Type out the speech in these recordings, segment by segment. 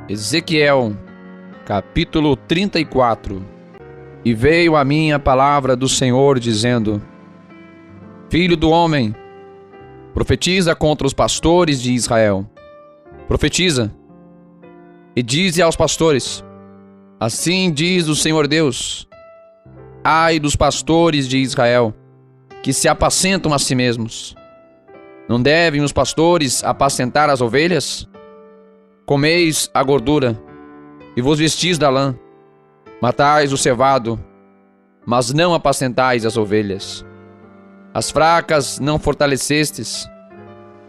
Ezequiel, capítulo 34. E veio a mim a palavra do Senhor, dizendo: Filho do homem, profetiza contra os pastores de Israel. Profetiza, e dize aos pastores: Assim diz o Senhor Deus: Ai dos pastores de Israel, que se apacentam a si mesmos. Não devem os pastores apacentar as ovelhas? Comeis a gordura, e vos vestis da lã. Matais o cevado, mas não apacentais as ovelhas. As fracas não fortalecestes,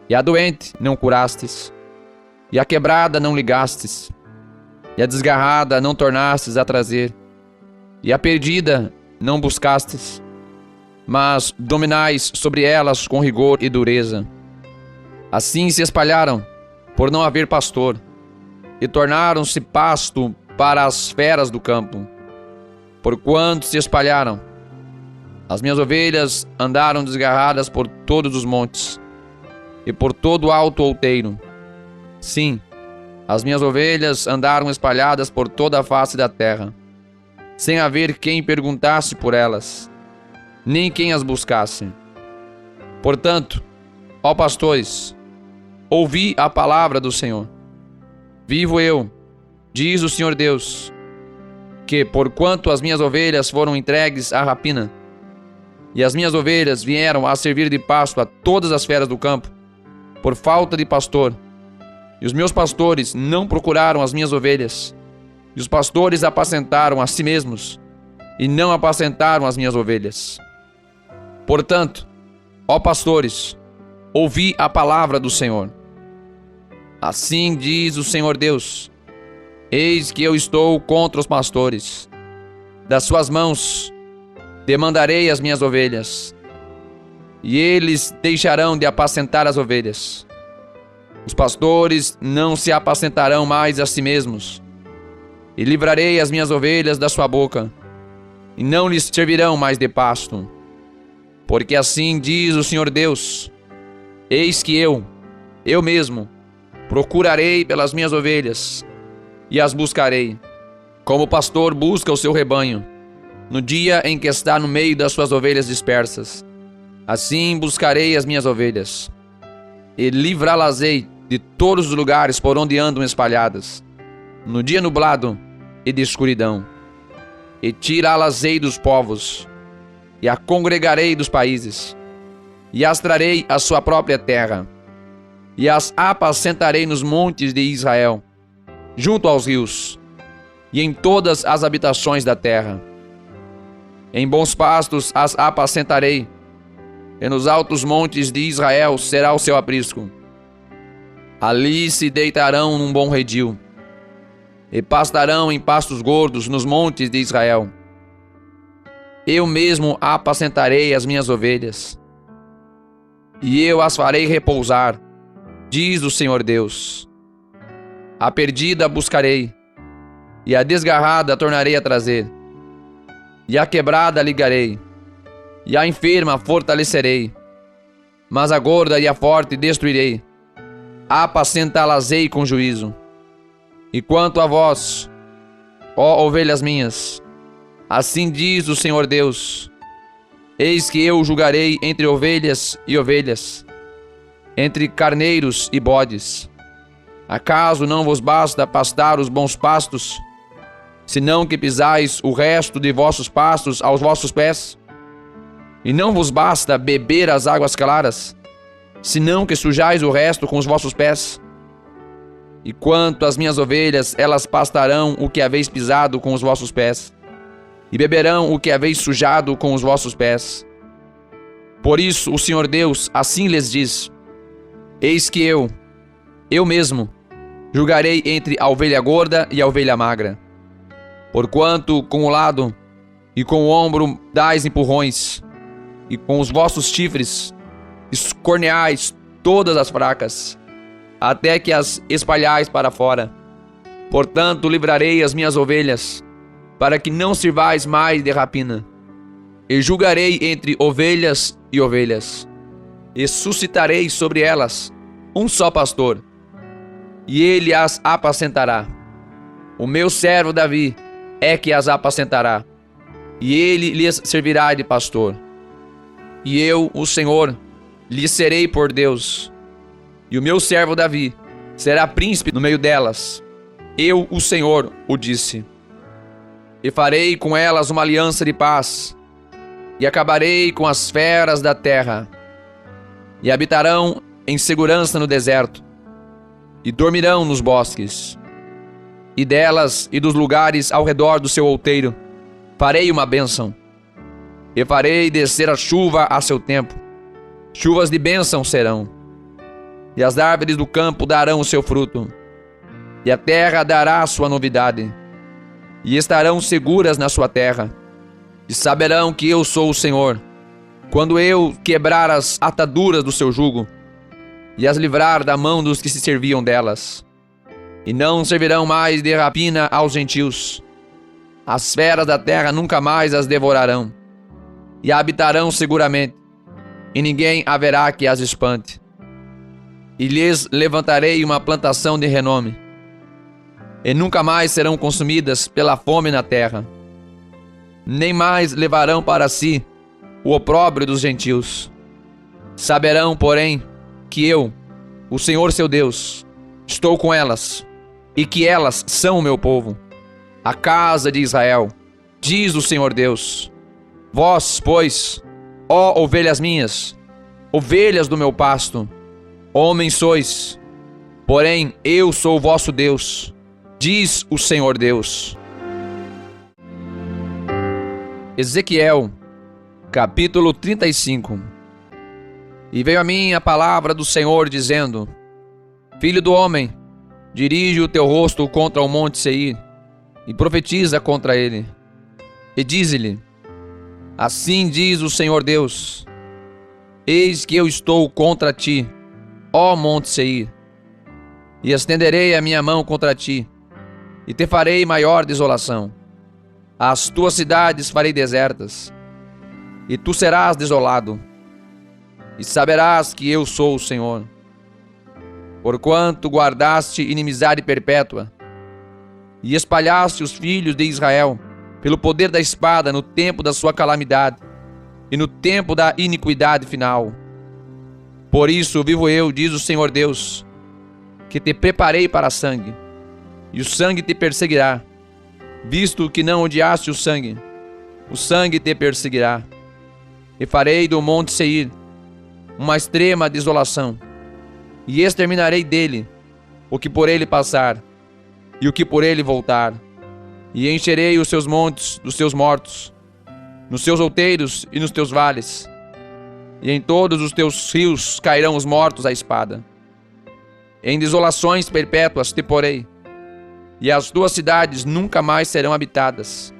e a doente não curastes, e a quebrada não ligastes, e a desgarrada não tornastes a trazer, e a perdida não buscastes, mas dominais sobre elas com rigor e dureza. Assim se espalharam, por não haver pastor, e tornaram-se pasto para as feras do campo. Porquanto se espalharam, as minhas ovelhas andaram desgarradas por todos os montes, e por todo o alto outeiro. Sim, as minhas ovelhas andaram espalhadas por toda a face da terra, sem haver quem perguntasse por elas, nem quem as buscasse. Portanto, ó pastores, ouvi a palavra do Senhor. Vivo eu, diz o Senhor Deus, que porquanto as minhas ovelhas foram entregues à rapina, e as minhas ovelhas vieram a servir de pasto a todas as feras do campo, por falta de pastor, e os meus pastores não procuraram as minhas ovelhas, e os pastores apacentaram a si mesmos, e não apacentaram as minhas ovelhas. Portanto, ó pastores, ouvi a palavra do Senhor. Assim diz o Senhor Deus: Eis que eu estou contra os pastores. Das suas mãos demandarei as minhas ovelhas, e eles deixarão de apacentar as ovelhas. Os pastores não se apacentarão mais a si mesmos, e livrarei as minhas ovelhas da sua boca, e não lhes servirão mais de pasto. Porque assim diz o Senhor Deus: Eis que eu mesmo, procurarei pelas minhas ovelhas, e as buscarei, como o pastor busca o seu rebanho, no dia em que está no meio das suas ovelhas dispersas. Assim buscarei as minhas ovelhas, e livrá-las-ei de todos os lugares por onde andam espalhadas, no dia nublado e de escuridão, e tirá-las-ei dos povos, e a congregarei dos países, e as trarei à sua própria terra, e as apacentarei nos montes de Israel, junto aos rios, e em todas as habitações da terra. Em bons pastos as apacentarei, e nos altos montes de Israel será o seu aprisco. Ali se deitarão num bom redil, e pastarão em pastos gordos nos montes de Israel. Eu mesmo apacentarei as minhas ovelhas, e eu as farei repousar, diz o Senhor Deus. A perdida buscarei, e a desgarrada tornarei a trazer, e a quebrada ligarei, e a enferma fortalecerei, mas a gorda e a forte destruirei, apacentá-las-ei com juízo. E quanto a vós, ó ovelhas minhas, assim diz o Senhor Deus: Eis que eu julgarei entre ovelhas e ovelhas, entre carneiros e bodes. Acaso não vos basta pastar os bons pastos, senão que pisais o resto de vossos pastos aos vossos pés? E não vos basta beber as águas claras, senão que sujais o resto com os vossos pés? E quanto às minhas ovelhas, elas pastarão o que haveis pisado com os vossos pés, e beberão o que haveis sujado com os vossos pés. Por isso o Senhor Deus assim lhes diz: Eis que eu mesmo, julgarei entre a ovelha gorda e a ovelha magra. Porquanto com o lado e com o ombro dais empurrões, e com os vossos chifres escorneais todas as fracas, até que as espalhais para fora. Portanto livrarei as minhas ovelhas, para que não sirvais mais de rapina, e julgarei entre ovelhas e ovelhas, e suscitarei sobre elas um só pastor, e ele as apacentará. O meu servo Davi é que as apacentará, e ele lhes servirá de pastor. E eu, o Senhor, lhe serei por Deus, e o meu servo Davi será príncipe no meio delas. Eu, o Senhor, o disse. E farei com elas uma aliança de paz, e acabarei com as feras da terra, e habitarão em segurança no deserto, e dormirão nos bosques. E delas e dos lugares ao redor do seu outeiro farei uma bênção, e farei descer a chuva a seu tempo. Chuvas de bênção serão, e as árvores do campo darão o seu fruto, e a terra dará a sua novidade, e estarão seguras na sua terra, e saberão que eu sou o Senhor, quando eu quebrar as ataduras do seu jugo, e as livrar da mão dos que se serviam delas. E não servirão mais de rapina aos gentios. As feras da terra nunca mais as devorarão, e habitarão seguramente, e ninguém haverá que as espante. E lhes levantarei uma plantação de renome, e nunca mais serão consumidas pela fome na terra, nem mais levarão para si o opróbrio dos gentios. Saberão, porém, que eu, o Senhor seu Deus, estou com elas, e que elas são o meu povo, a casa de Israel, diz o Senhor Deus. Vós, pois, ó ovelhas minhas, ovelhas do meu pasto, homens sois, porém eu sou o vosso Deus, diz o Senhor Deus. Ezequiel, capítulo 35. E veio a mim a palavra do Senhor, dizendo: Filho do homem, dirige o teu rosto contra o monte Seir, e profetiza contra ele. E dize-lhe: Assim diz o Senhor Deus: Eis que eu estou contra ti, ó monte Seir, e estenderei a minha mão contra ti, e te farei maior desolação. As tuas cidades farei desertas, e tu serás desolado, e saberás que eu sou o Senhor. Porquanto guardaste inimizade perpétua, e espalhaste os filhos de Israel pelo poder da espada no tempo da sua calamidade e no tempo da iniquidade final. Por isso vivo eu, diz o Senhor Deus, que te preparei para sangue, e o sangue te perseguirá. Visto que não odiaste o sangue te perseguirá. E farei do monte Seir uma extrema desolação, e exterminarei dele o que por ele passar, e o que por ele voltar. E encherei os seus montes dos seus mortos, nos seus outeiros e nos teus vales, e em todos os teus rios cairão os mortos à espada. Em desolações perpétuas te porei, e as tuas cidades nunca mais serão habitadas.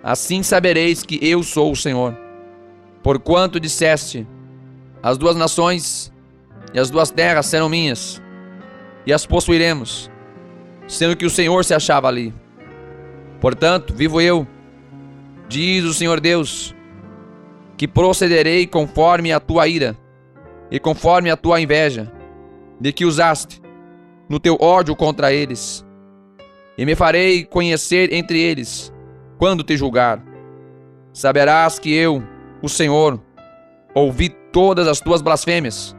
Assim sabereis que eu sou o Senhor. Porquanto disseste: As duas nações e as duas terras serão minhas, e as possuiremos, sendo que o Senhor se achava ali. Portanto, vivo eu, diz o Senhor Deus, que procederei conforme a tua ira, e conforme a tua inveja, de que usaste no teu ódio contra eles, e me farei conhecer entre eles, quando te julgar. Saberás que eu, o Senhor, ouvi todas as tuas blasfêmias,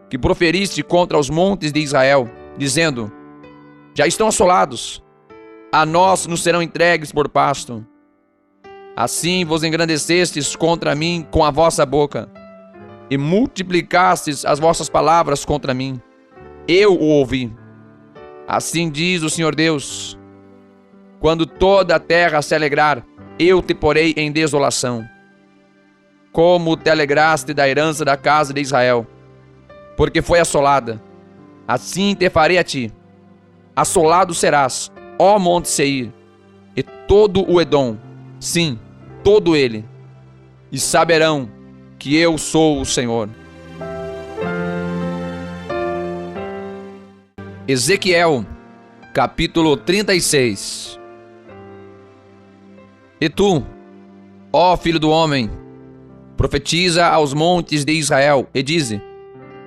que proferiste contra os montes de Israel, dizendo: Já estão assolados, a nós nos serão entregues por pasto. Assim vos engrandecestes contra mim com a vossa boca, e multiplicastes as vossas palavras contra mim. Eu o ouvi. Assim diz o Senhor Deus: Quando toda a terra se alegrar, eu te porei em desolação, como te alegraste da herança da casa de Israel, porque foi assolada. Assim te farei a ti. Assolado serás, ó monte Seir, e todo o Edom, sim, todo ele, e saberão que eu sou o Senhor. Ezequiel, capítulo 36. E tu, ó filho do homem, profetiza aos montes de Israel, e dize: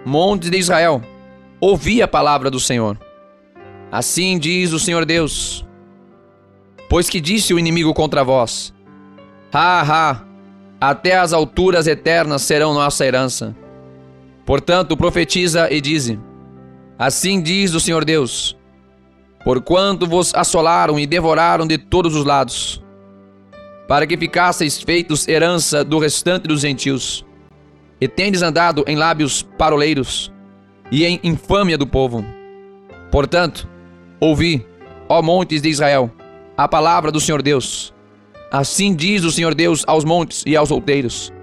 Montes de Israel, ouvi a palavra do Senhor. Assim diz o Senhor Deus: Pois que disse o inimigo contra vós: Ha, até as alturas eternas serão nossa herança. Portanto, profetiza e dize: Assim diz o Senhor Deus: Porquanto vos assolaram e devoraram de todos os lados, para que ficasseis feitos herança do restante dos gentios, e tendes andado em lábios paroleiros e em infâmia do povo. Portanto, ouvi, ó montes de Israel, a palavra do Senhor Deus. Assim diz o Senhor Deus aos montes e aos outeiros,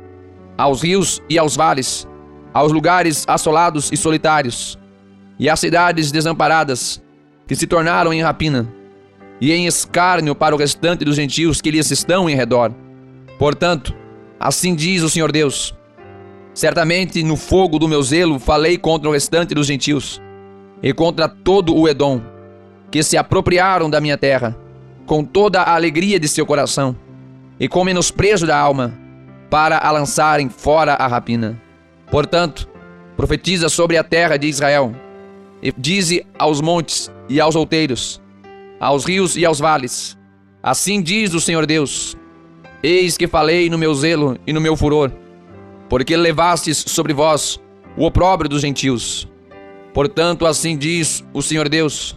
aos rios e aos vales, aos lugares assolados e solitários, e às cidades desamparadas, que se tornaram em rapina, e em escárnio para o restante dos gentios que lhes estão em redor. Portanto, assim diz o Senhor Deus: Certamente no fogo do meu zelo falei contra o restante dos gentios, e contra todo o Edom, que se apropriaram da minha terra, com toda a alegria de seu coração, e com menosprezo da alma, para a lançarem fora a rapina. Portanto, profetiza sobre a terra de Israel, e dize aos montes e aos outeiros, aos rios e aos vales: Assim diz o Senhor Deus: Eis que falei no meu zelo e no meu furor, porque levastes sobre vós o opróbrio dos gentios. Portanto, assim diz o Senhor Deus: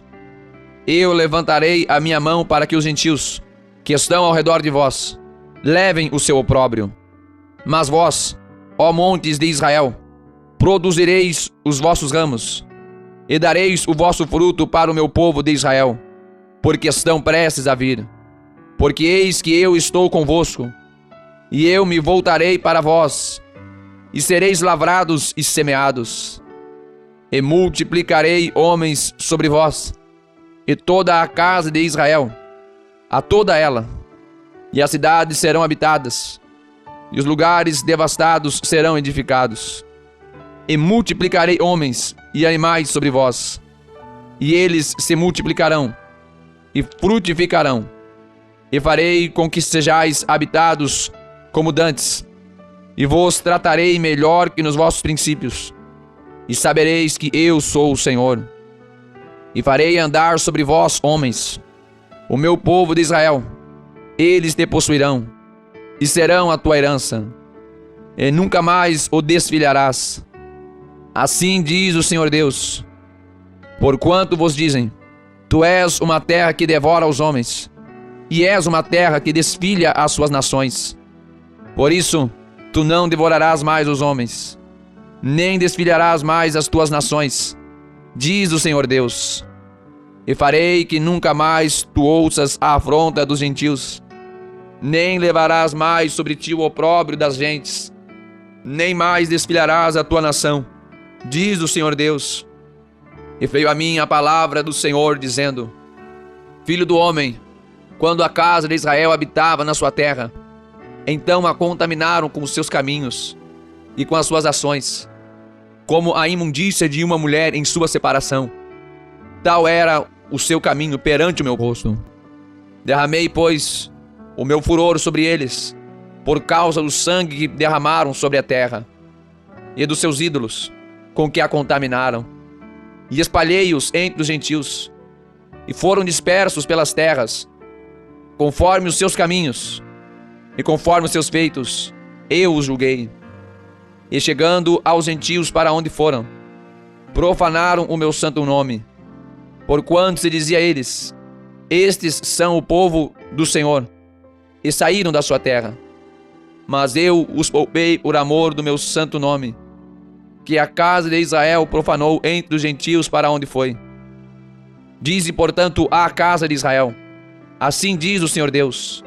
Eu levantarei a minha mão para que os gentios, que estão ao redor de vós, levem o seu opróbrio. Mas vós, ó montes de Israel, produzireis os vossos ramos, e dareis o vosso fruto para o meu povo de Israel, porque estão prestes a vir. Porque eis que eu estou convosco, e eu me voltarei para vós, e sereis lavrados e semeados, e multiplicarei homens sobre vós, e toda a casa de Israel, a toda ela, e as cidades serão habitadas, e os lugares devastados serão edificados. E multiplicarei homens e animais sobre vós, e eles se multiplicarão, e frutificarão, e farei com que sejais habitados como dantes, e vos tratarei melhor que nos vossos princípios, e sabereis que eu sou o Senhor. E farei andar sobre vós homens, o meu povo de Israel, eles te possuirão, e serão a tua herança, e nunca mais o desfilharás. Assim diz o Senhor Deus: Porquanto vos dizem: Tu és uma terra que devora os homens, e és uma terra que desfilha as suas nações. Por isso, tu não devorarás mais os homens, nem desfilharás mais as tuas nações, diz o Senhor Deus. E farei que nunca mais tu ouças a afronta dos gentios, nem levarás mais sobre ti o opróbrio das gentes, nem mais desfilharás a tua nação, diz o Senhor Deus. E veio a mim a palavra do Senhor, dizendo: Filho do homem, quando a casa de Israel habitava na sua terra, então a contaminaram com os seus caminhos e com as suas ações, como a imundícia de uma mulher em sua separação. Tal era o seu caminho perante o meu rosto. Derramei, pois, o meu furor sobre eles, por causa do sangue que derramaram sobre a terra, e dos seus ídolos, com que a contaminaram. E espalhei-os entre os gentios, e foram dispersos pelas terras, conforme os seus caminhos, e conforme os seus feitos, eu os julguei. E chegando aos gentios para onde foram, profanaram o meu santo nome, porquanto se dizia a eles: Estes são o povo do Senhor, e saíram da sua terra. Mas eu os poupei por amor do meu santo nome, que a casa de Israel profanou entre os gentios para onde foi. Dize, portanto, à casa de Israel: Assim diz o Senhor Deus: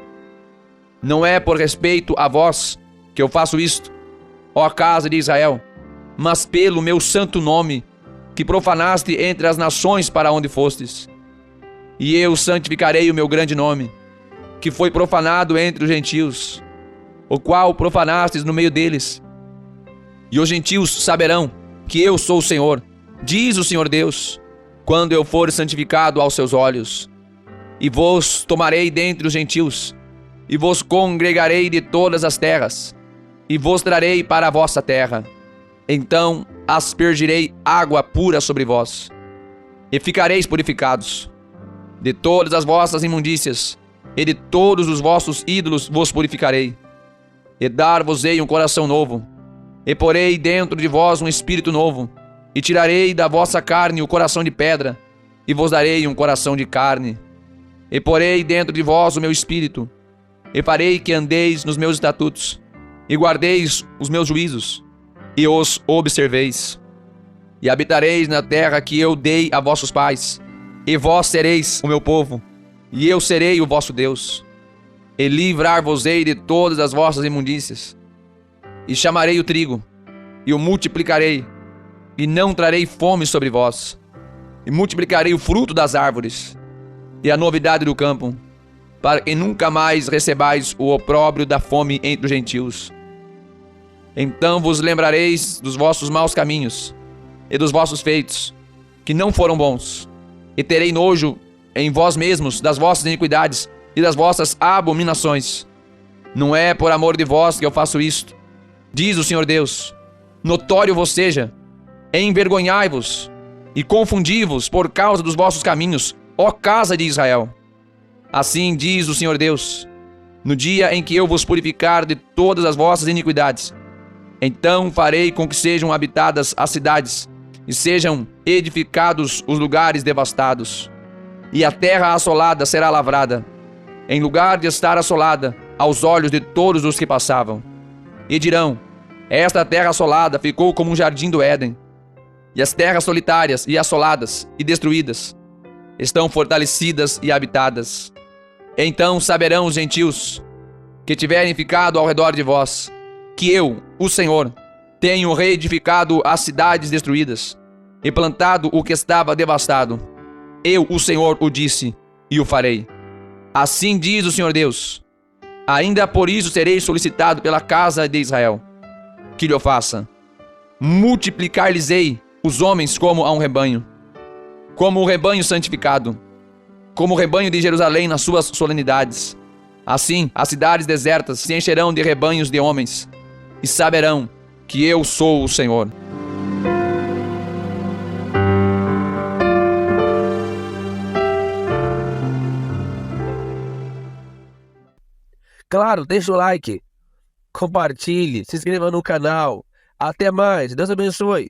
Não é por respeito a vós que eu faço isto, ó casa de Israel, mas pelo meu santo nome, que profanaste entre as nações para onde fostes. E eu santificarei o meu grande nome, que foi profanado entre os gentios, o qual profanastes no meio deles. E os gentios saberão que eu sou o Senhor, diz o Senhor Deus, quando eu for santificado aos seus olhos. E vos tomarei dentre os gentios, e vos congregarei de todas as terras, e vos trarei para a vossa terra. Então aspergirei água pura sobre vós, e ficareis purificados. De todas as vossas imundícias e de todos os vossos ídolos vos purificarei, e dar-vos-ei um coração novo, e porei dentro de vós um espírito novo, e tirarei da vossa carne o coração de pedra, e vos darei um coração de carne, e porei dentro de vós o meu espírito, e farei que andeis nos meus estatutos, e guardeis os meus juízos, e os observeis. E habitareis na terra que eu dei a vossos pais, e vós sereis o meu povo, e eu serei o vosso Deus. E livrar-vos-ei de todas as vossas imundícias. E chamarei o trigo, e o multiplicarei, e não trarei fome sobre vós. E multiplicarei o fruto das árvores, e a novidade do campo, para que nunca mais recebais o opróbrio da fome entre os gentios. Então vos lembrareis dos vossos maus caminhos, e dos vossos feitos, que não foram bons, e terei nojo em vós mesmos das vossas iniquidades e das vossas abominações. Não é por amor de vós que eu faço isto, diz o Senhor Deus. Notório vos seja, envergonhai-vos e confundi-vos por causa dos vossos caminhos, ó casa de Israel. Assim diz o Senhor Deus, no dia em que eu vos purificar de todas as vossas iniquidades, então farei com que sejam habitadas as cidades, e sejam edificados os lugares devastados, e a terra assolada será lavrada, em lugar de estar assolada aos olhos de todos os que passavam. E dirão: esta terra assolada ficou como um jardim do Éden, e as terras solitárias e assoladas e destruídas estão fortalecidas e habitadas. Então saberão os gentios que tiverem ficado ao redor de vós, que eu, o Senhor, tenho reedificado as cidades destruídas e plantado o que estava devastado. Eu, o Senhor, o disse e o farei. Assim diz o Senhor Deus: ainda por isso serei solicitado pela casa de Israel, que lhe o faça. Multiplicar-lhes-ei os homens como a um rebanho, como o rebanho santificado, como o rebanho de Jerusalém nas suas solenidades. Assim as cidades desertas se encherão de rebanhos de homens, e saberão que eu sou o Senhor. Claro, deixa o like, compartilhe, se inscreva no canal. Até mais, Deus abençoe.